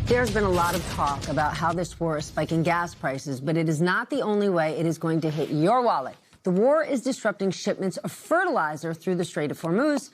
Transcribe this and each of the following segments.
There's been a lot of talk about how this war is spiking gas prices, but it is not the only way it is going to hit your wallet. The war is disrupting shipments of fertilizer through the Strait of Hormuz,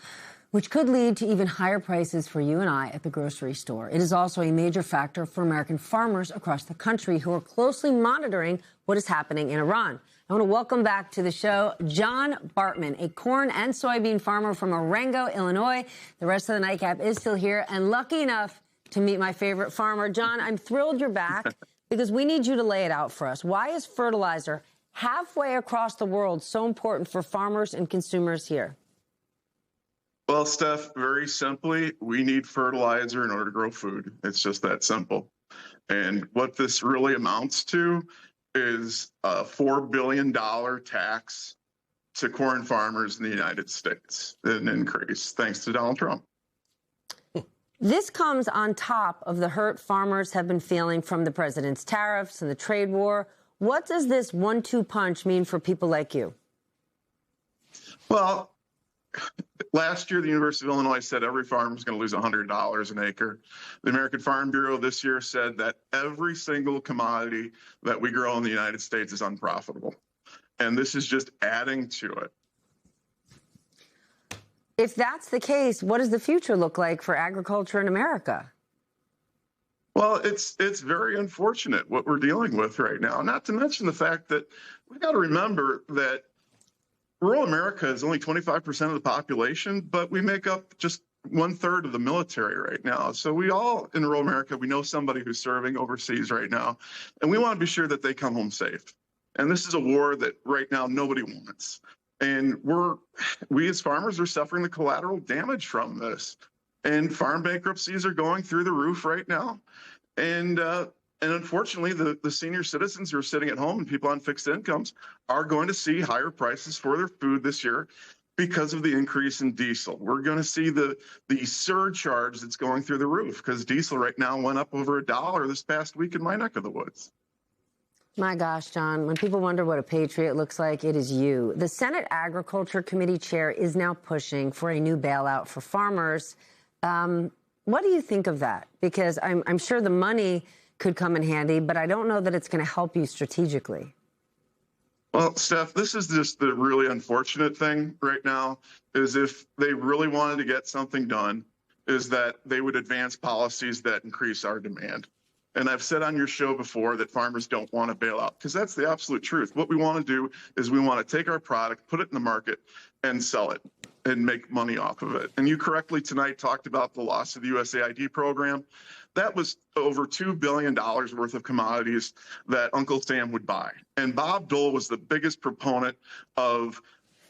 which could lead to even higher prices for you and I at the grocery store. It is also a major factor for American farmers across the country who are closely monitoring what is happening in Iran. I want to welcome back to the show John Bartman, a corn and soybean farmer from Marengo, Illinois. The rest of the nightcap is still here, and lucky enough to meet my favorite farmer. John, I'm thrilled you're back because we need you to lay it out for us. Why is fertilizer halfway across the world so important for farmers and consumers here? Well, Steph, very simply, we need fertilizer in order to grow food. It's just that simple. And what this really amounts to is a $4 billion tax to corn farmers in the United States, an increase, thanks to Donald Trump. This comes on top of the hurt farmers have been feeling from the president's tariffs and the trade war. What does this 1-2 punch mean for people like you? Well, last year, the University of Illinois said every farmer is going to lose $100 an acre. The American Farm Bureau this year said that every single commodity that we grow in the United States is unprofitable. And this is just adding to it. If that's the case, what does the future look like for agriculture in America? Well, it's very unfortunate what we're dealing with right now, not to mention the fact that we've got to remember that rural America is only 25% of the population, but we make up just 1/3 of the military right now. So we all in rural America, we know somebody who's serving overseas right now, and we want to be sure that they come home safe. And this is a war that right now nobody wants. And we as farmers are suffering the collateral damage from this. And farm bankruptcies are going through the roof right now. And unfortunately, the senior citizens who are sitting at home and people on fixed incomes are going to see higher prices for their food this year because of the increase in diesel. We're going to see the surcharge that's going through the roof because diesel right now went up over $1 this past week in my neck of the woods. My gosh, John, when people wonder what a patriot looks like, it is you. The Senate Agriculture Committee chair is now pushing for a new bailout for farmers. What do you think of that? Because I'm sure the money could come in handy, but I don't know that it's going to help you strategically. Well, Steph, this is just the really unfortunate thing right now is if they really wanted to get something done, is that they would advance policies that increase our demand. And I've said on your show before that farmers don't want to bail out because that's the absolute truth. What we want to do is we want to take our product, put it in the market, and sell it and make money off of it. And you correctly tonight talked about the loss of the USAID program. That was over $2 billion worth of commodities that Uncle Sam would buy. And Bob Dole was the biggest proponent of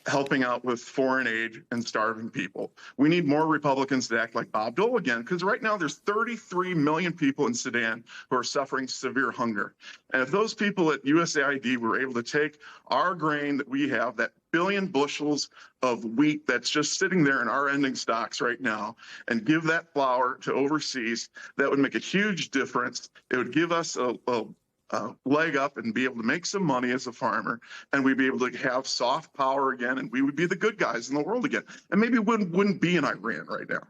helping out with foreign aid and starving people. We need more Republicans to act like Bob Dole again, because right now there's 33 million people in Sudan who are suffering severe hunger. And if those people at USAID were able to take our grain that we have, that billion bushels of wheat that's just sitting there in our ending stocks right now, and give that flour to overseas, that would make a huge difference. It would give us a leg up and be able to make some money as a farmer, and we'd be able to have soft power again, and we would be the good guys in the world again. And maybe we wouldn't be in Iran right now.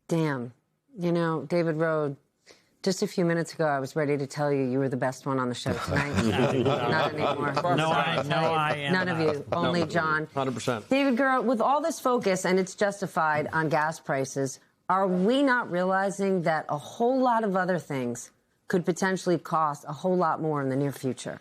Damn. You know, David Rode, just a few minutes ago, I was ready to tell you were the best one on the show tonight. Not anymore. None of you. Only John. 100%. David Gura, with all this focus, and it's justified, on gas prices, are we not realizing that a whole lot of other things could potentially cost a whole lot more in the near future?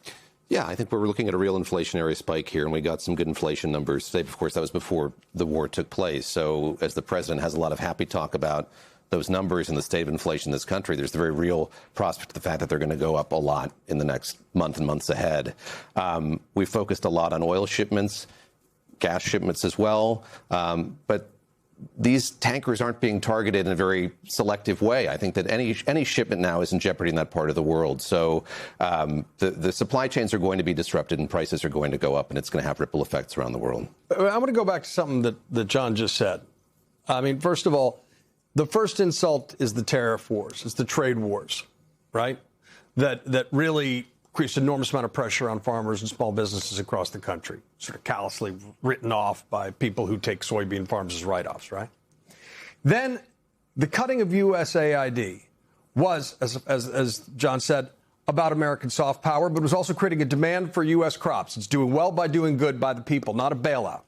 Yeah, I think we're looking at a real inflationary spike here, and we got some good inflation numbers. Of course, that was before the war took place. So as the president has a lot of happy talk about those numbers and the state of inflation in this country, there's the very real prospect of the fact that they're going to go up a lot in the next month and months ahead. We focused a lot on oil shipments, gas shipments as well, but these tankers aren't being targeted in a very selective way. I think that any shipment now is in jeopardy in that part of the world. So the supply chains are going to be disrupted and prices are going to go up, and it's going to have ripple effects around the world. I want to go back to something that John just said. I mean, first of all, the first insult is the tariff wars. It's the trade wars, right? That really creates an enormous amount of pressure on farmers and small businesses across the country, sort of callously written off by people who take soybean farms as write-offs, right? Then the cutting of USAID, was, as John said, about American soft power, but was also creating a demand for U.S. crops. It's doing well by doing good by the people, not a bailout.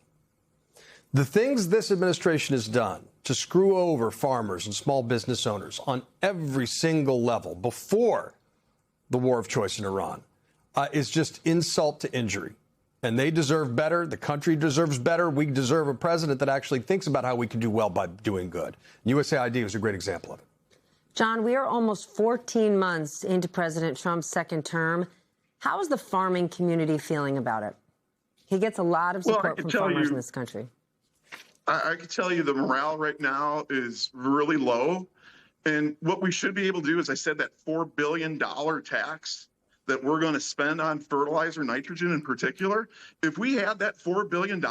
The things this administration has done to screw over farmers and small business owners on every single level before the war of choice in Iran is just insult to injury. And they deserve better. The country deserves better. We deserve a president that actually thinks about how we can do well by doing good. USAID was a great example of it. John, we are almost 14 months into President Trump's second term. How is the farming community feeling about it? He gets a lot of support from farmers in this country. I can tell you the morale right now is really low. And what we should be able to do, as I said, that $4 billion tax that we're going to spend on fertilizer, nitrogen in particular, if we had that $4 billion,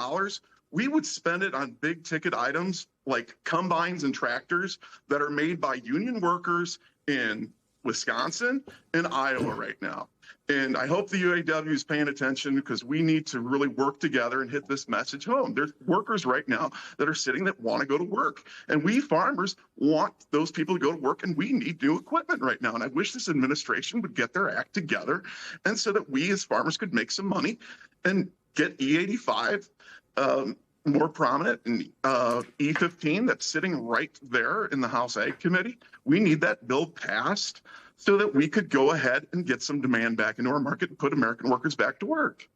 we would spend it on big ticket items like combines and tractors that are made by union workers in Wisconsin and Iowa right now. And I hope the UAW is paying attention because we need to really work together and hit this message home. There's workers right now that are sitting that want to go to work. And we farmers want those people to go to work, and we need new equipment right now. And I wish this administration would get their act together and so that we as farmers could make some money and get E85 more prominent and E15 that's sitting right there in the House Ag Committee. We need that bill passed so that we could go ahead and get some demand back into our market and put American workers back to work.